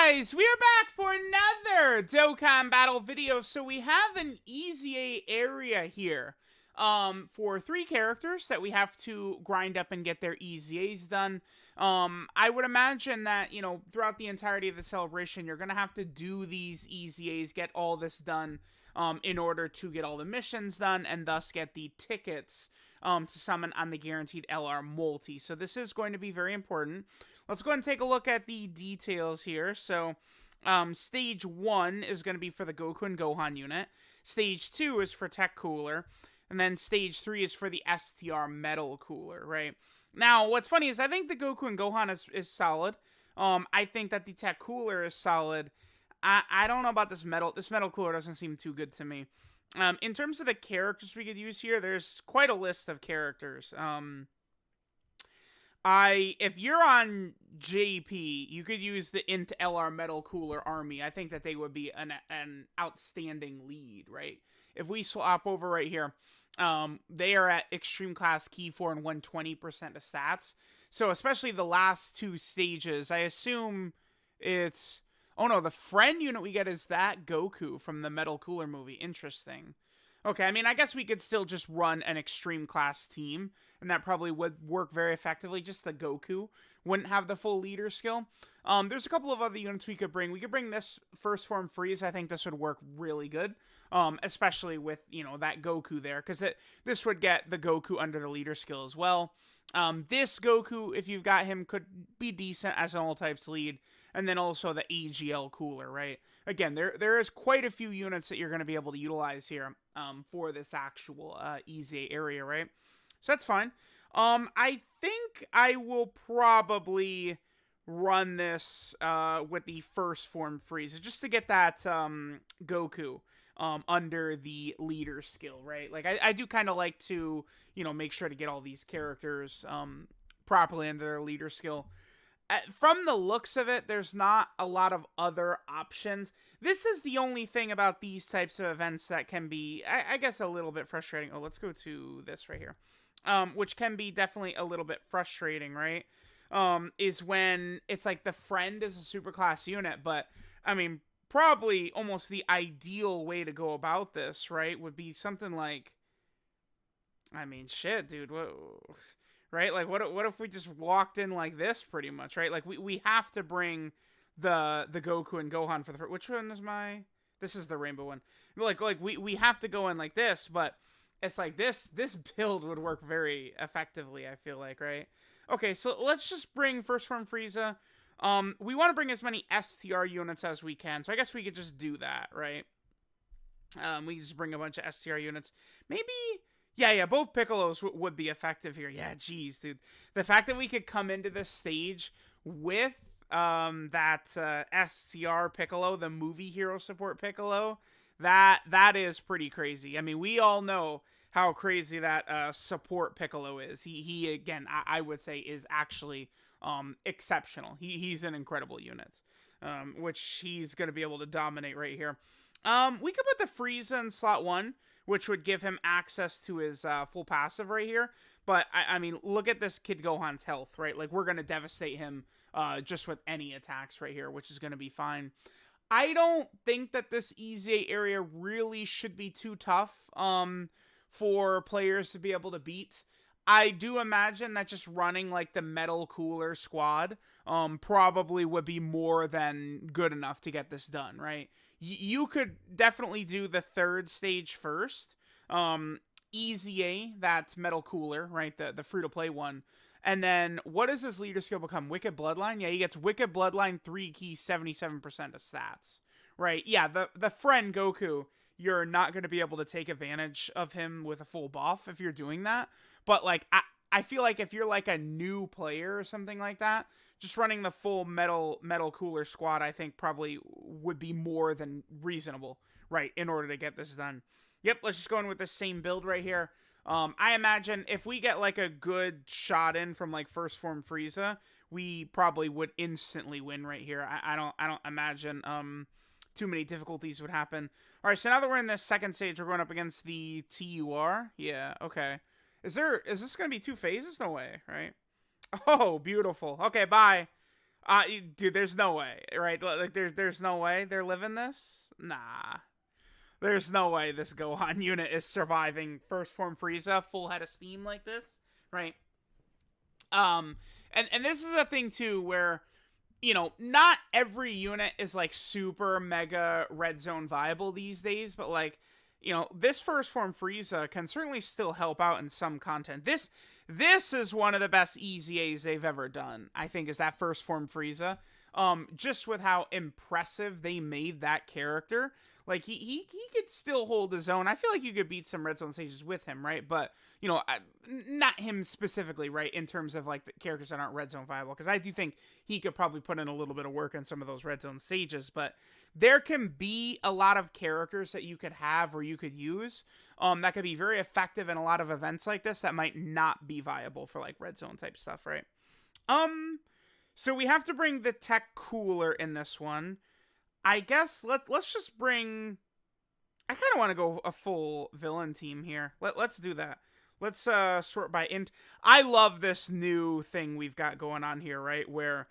guys, we are back for another Dokkan battle video. So we have an EZA area here for 3 characters that we have to grind up and get their EZAs done. I would imagine that, you know, throughout the entirety of the celebration, you're going to have to do these EZAs, get all this done in order to get all the missions done and thus get the tickets to summon on the guaranteed LR multi. So this is going to be very important. Let's go ahead and take a look at the details here. So stage 1 is going to be for the Goku and Gohan unit. Stage 2 is for Tech Cooler. And then stage 3 is for the STR Metal Cooler, right? Now, what's funny is I think the Goku and Gohan is solid. I think that the Tech Cooler is solid. I don't know about this metal. This Metal Cooler doesn't seem too good to me. In terms of the characters we could use here, there's quite a list of characters. If you're on JP, you could use the Int LR Metal Cooler Army. I think that they would be an outstanding lead, right? If we swap over right here, they are at Extreme Class Key 4 and 120% of stats. So especially the last 2 stages, I assume it's... Oh no, the friend unit we get is that Goku from the Metal Cooler movie. Interesting. Okay, I mean, I guess we could still just run an Extreme Class team, and that probably would work very effectively. Just the Goku wouldn't have the full leader skill. There's a couple of other units we could bring. We could bring this First Form Freeze. I think this would work really good, especially with, you know, that Goku there, because this would get the Goku under the leader skill as well. This Goku, if you've got him, could be decent as an all-types lead. And then also the AGL Cooler, right? Again, there is quite a few units that you're going to be able to utilize here for this actual EZA area, right? So that's fine. I think I will probably run this with the First Form Freeze, just to get that Goku under the leader skill, right? Like, I do kind of like to, you know, make sure to get all these characters properly under their leader skill. From the looks of it, there's not a lot of other options. This is the only thing about these types of events that can be, I guess, a little bit frustrating. Oh, let's go to this right here. Which can be definitely a little bit frustrating, right? Is when it's like the friend is a superclass unit, but, I mean, probably almost the ideal way to go about this, right, would be something like, I mean, shit, dude, what... Right? Like, what if we just walked in like this, pretty much, right? Like, we have to bring the Goku and Gohan for the... Which one is my... This is the rainbow one. Like we have to go in like this, but it's like this build would work very effectively, I feel like, right? Okay, so let's just bring First Form Frieza. We want to bring as many STR units as we can, so I guess we could just do that, right? We can just bring a bunch of STR units. Maybe... Yeah, both Piccolos would be effective here. Yeah, geez, dude. The fact that we could come into this stage with that STR Piccolo, the movie hero support Piccolo, that is pretty crazy. I mean, we all know how crazy that support Piccolo is. He again, I would say, is actually exceptional. He's an incredible unit, which he's going to be able to dominate right here. We could put the Frieza in slot 1, which would give him access to his full passive right here. But, I mean, look at this Kid Gohan's health, right? Like, we're going to devastate him just with any attacks right here, which is going to be fine. I don't think that this EZA area really should be too tough for players to be able to beat. I do imagine that just running, like, the Metal Cooler squad probably would be more than good enough to get this done, right? You could definitely do the 3rd stage first. EZA, that's Metal Cooler, right? The free-to-play one. And then, what does his leader skill become? Wicked Bloodline? Yeah, he gets Wicked Bloodline 3 key, 77% of stats. Right? Yeah, the friend Goku, you're not going to be able to take advantage of him with a full buff if you're doing that. But, like, I feel like if you're, like, a new player or something like that, just running the full Metal Cooler squad, I think, probably would be more than reasonable, right, in order to get this done. Yep, let's just go in with the same build right here. I imagine if we get, like, a good shot in from, like, First Form Frieza, we probably would instantly win right here. I don't imagine too many difficulties would happen. All right, so now that we're in this 2nd stage, we're going up against the TUR. Yeah, okay. Is this going to be 2 phases? No way, right? Oh, beautiful. Okay, bye. Dude, there's no way, right? Like, there's no way they're living this. Nah, there's no way this Gohan unit is surviving First Form Frieza full head of steam like this, right? Um, and this is a thing too where, you know, not every unit is like super mega red zone viable these days, but like, you know, this First Form Frieza can certainly still help out in some content. This is one of the best EZAs they've ever done, I think, is that First Form Frieza. Just with how impressive they made that character. Like, he could still hold his own. I feel like you could beat some red zone stages with him, right? But, you know, not him specifically, right, in terms of, like, the characters that aren't red zone viable. Because I do think he could probably put in a little bit of work on some of those red zone stages. But there can be a lot of characters that you could have or you could use that could be very effective in a lot of events like this that might not be viable for, like, red zone type stuff, right? So we have to bring the TEQ cooler in this one. I guess let's just bring... I kind of want to go a full villain team here. Let's do that. Let's sort by int. I love this new thing we've got going on here, right? Where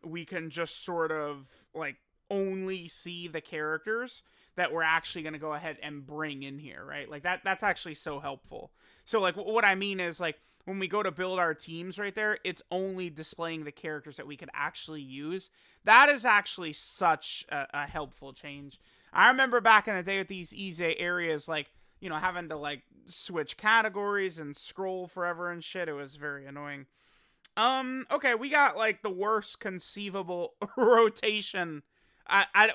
we can just sort of like only see the characters that we're actually going to go ahead and bring in here, right? Like that's actually so helpful. So like what I mean is like when we go to build our teams right there, it's only displaying the characters that we could actually use. That is actually such a helpful change. I remember back in the day with these EZA areas, like, you know, having to like switch categories and scroll forever and shit. It was very annoying. Okay, we got like the worst conceivable rotation.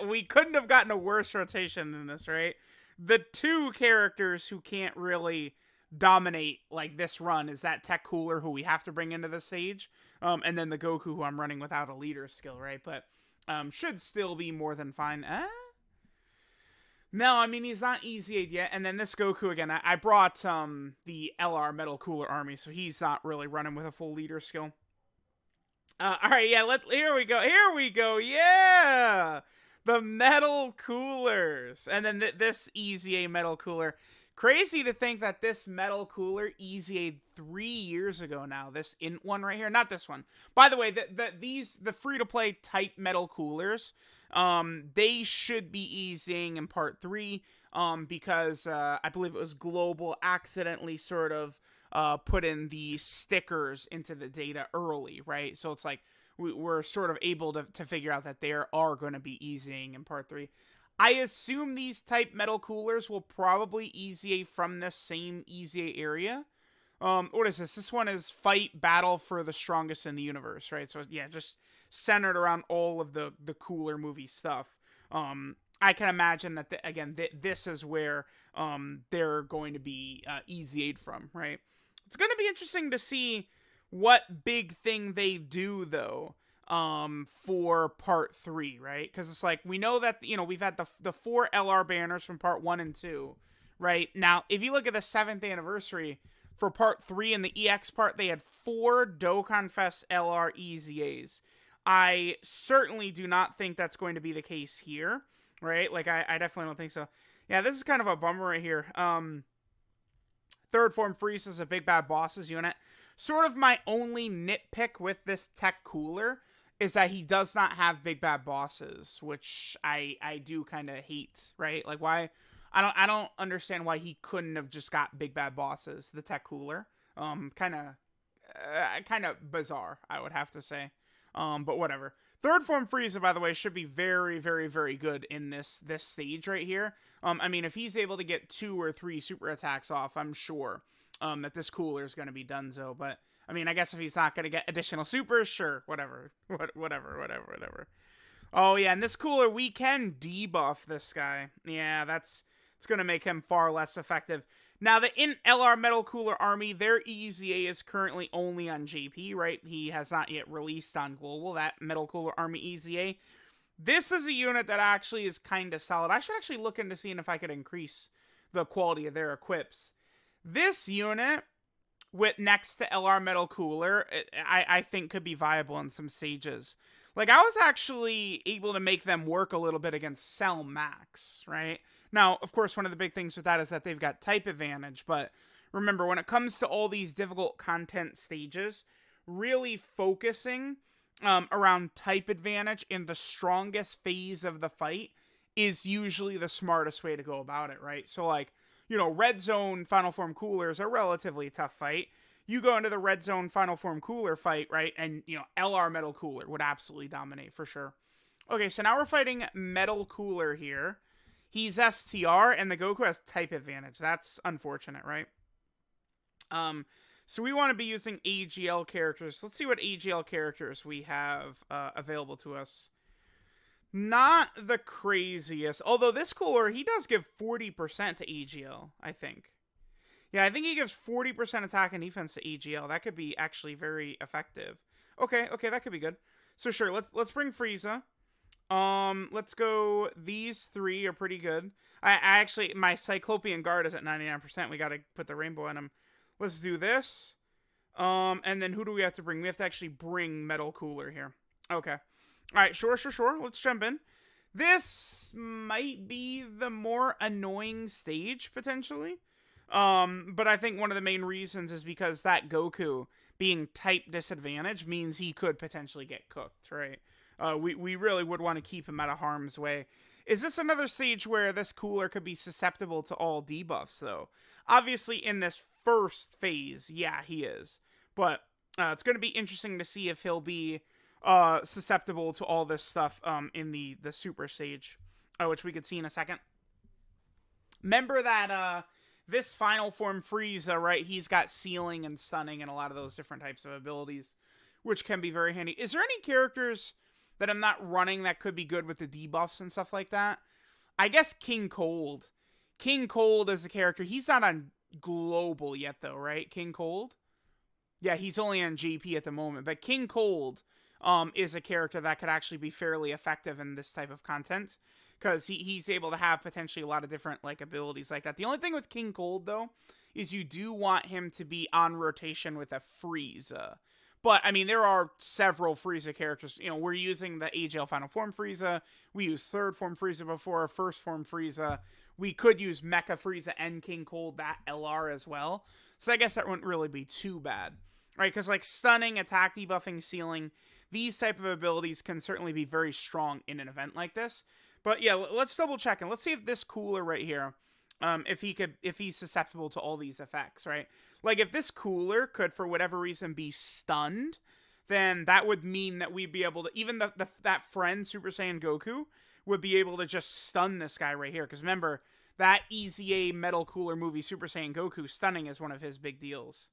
We couldn't have gotten a worse rotation than this, right? The two characters who can't really dominate like this run is that TEQ cooler who we have to bring into the stage, and then the Goku who I'm running without a leader skill, right? But should still be more than fine. No, I mean, he's not EZA'd yet. And then this Goku, again, I brought the LR Metal Cooler Army, so he's not really running with a full leader skill. Alright, yeah, here we go, yeah! The Metal Coolers. And then this EZA Metal Cooler. Crazy to think that this Metal Cooler EZA'd 3 years ago now. This int one right here, not this one. By the way, the free-to-play type Metal Coolers, they should be EZing in part 3, because I believe it was Global accidentally sort of put in the stickers into the data early, right? So it's like we're sort of able to figure out that they are going to be EZing in part 3. I assume these type Metal Coolers will probably EZA from this same EZA area. What is this? This one is fight battle for the strongest in the universe, right? So yeah, just centered around all of the cooler movie stuff. I can imagine that this is where they're going to be EZA'd from, right? It's going to be interesting to see what big thing they do though. For part 3, right? Because it's like, we know that, you know, we've had the 4 LR banners from part 1 and 2, right? Now, if you look at the 7th anniversary, for part 3 and the EX part, they had 4 Dokkan Fest LR EZAs. I certainly do not think that's going to be the case here, right? Like, I definitely don't think so. Yeah, this is kind of a bummer right here. Third Form Frieza is a Big Bad Bosses unit. Sort of my only nitpick with this TEQ cooler is that he does not have Big Bad Bosses, which I do kind of hate, right? Like, why? I don't understand why he couldn't have just got Big Bad Bosses, the TEQ cooler. Kind of bizarre, I would have to say. But whatever. Third Form Frieza, by the way, should be very, very, very good in this stage right here. I mean, if he's able to get 2 or 3 super attacks off, I'm sure that this cooler is going to be donezo. But I mean, I guess if he's not going to get additional supers, sure, whatever. Oh yeah, and this cooler, we can debuff this guy. Yeah, it's going to make him far less effective. Now, the int LR Metal Cooler Army, their EZA is currently only on JP, right? He has not yet released on Global, that Metal Cooler Army EZA. This is a unit that actually is kind of solid. I should actually look into seeing if I could increase the quality of their equips. This unit, with next to LR Metal Cooler, I think could be viable in some stages. Like, I was actually able to make them work a little bit against Cell Max, right? Now, of course, one of the big things with that is that they've got type advantage, but remember, when it comes to all these difficult content stages, really focusing around type advantage in the strongest phase of the fight is usually the smartest way to go about it, right? So, like, you know, red zone final form cooler is a relatively tough fight. You go into the red zone final form cooler fight, right? And, you know, LR metal cooler would absolutely dominate for sure. Okay, so now we're fighting metal cooler here. He's STR, and the Goku has type advantage. That's unfortunate, right? So we want to be using AGL characters. Let's see what AGL characters we have available to us. Not the craziest. Although this cooler, he does give 40% to AGL, I think. Yeah, I think he gives 40% attack and defense to AGL. That could be actually very effective. Okay, that could be good. So sure, let's bring Frieza. Let's go. These three are pretty good. I actually, my Cyclopean Guard is at 99%. We got to put the rainbow in him. Let's do this. And then who do we have to bring? We have to actually bring Metal Cooler here. Okay. All right, sure. Let's jump in. This might be the more annoying stage, potentially. But I think one of the main reasons is because that Goku being type disadvantage means he could potentially get cooked, right? We really would want to keep him out of harm's way. Is this another stage where this cooler could be susceptible to all debuffs, though? Obviously, in this first phase, yeah, he is. But it's going to be interesting to see if he'll be susceptible to all this stuff in the super stage, which we could see in a second. Remember that this final form Frieza, right? He's got sealing and stunning and a lot of those different types of abilities, which can be very handy. Is there any characters that I'm not running that could be good with the debuffs and stuff like that? I guess King Cold. King Cold is a character. He's not on global yet, though, right? King Cold? Yeah, he's only on JP at the moment. But King Cold is a character that could actually be fairly effective in this type of content, because he's able to have potentially a lot of different like abilities like that. The only thing with King Cold, though, is you do want him to be on rotation with a Frieza. But, I mean, there are several Frieza characters. You know, we're using the AGL Final Form Frieza. We used Third Form Frieza before, First Form Frieza. We could use Mecha Frieza and King Cold, that LR as well. So I guess that wouldn't really be too bad. Right? Because, like, stunning, attack debuffing, sealing, these type of abilities can certainly be very strong in an event like this. But, yeah, let's double check. And let's see if this cooler right here, if he's susceptible to all these effects, right? Like, if this cooler could, for whatever reason, be stunned, then that would mean that we'd be able to, even that friend, Super Saiyan Goku, would be able to just stun this guy right here. Because remember, that EZA Metal Cooler movie, Super Saiyan Goku, stunning is one of his big deals.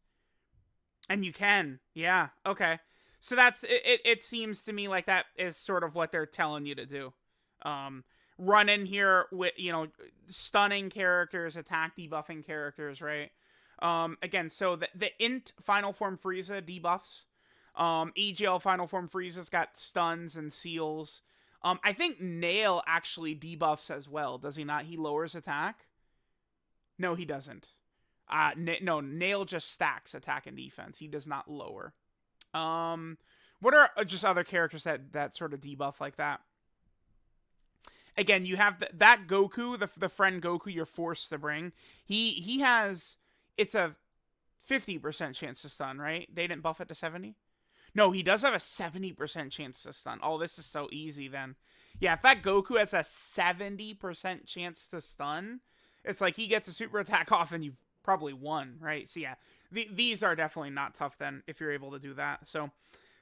And you can. Yeah, okay. So that's, it seems to me like that is sort of what they're telling you to do. Run in here with, you know, stunning characters, attack debuffing characters, right? Again, so the Int Final Form Frieza debuffs. EGL Final Form Frieza's got stuns and seals. I think Nail actually debuffs as well, does he not? He lowers attack? No, he doesn't. No, Nail just stacks attack and defense. He does not lower. What are just other characters that sort of debuff like that? Again, you have that Goku, the friend Goku you're forced to bring. He has, it's a 50% chance to stun, right? They didn't buff it to 70? No, he does have a 70% chance to stun. Oh, this is so easy then. Yeah, if that Goku has a 70% chance to stun, it's like he gets a super attack off and you've probably won, right? So yeah, these are definitely not tough then if you're able to do that. So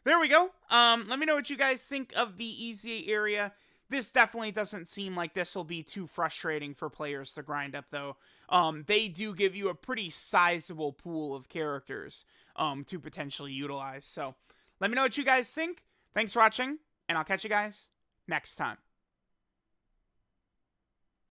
there we go. Let me know what you guys think of the EZA area. This definitely doesn't seem like this will be too frustrating for players to grind up, though. They do give you a pretty sizable pool of characters to potentially utilize. So let me know what you guys think. Thanks for watching, and I'll catch you guys next time.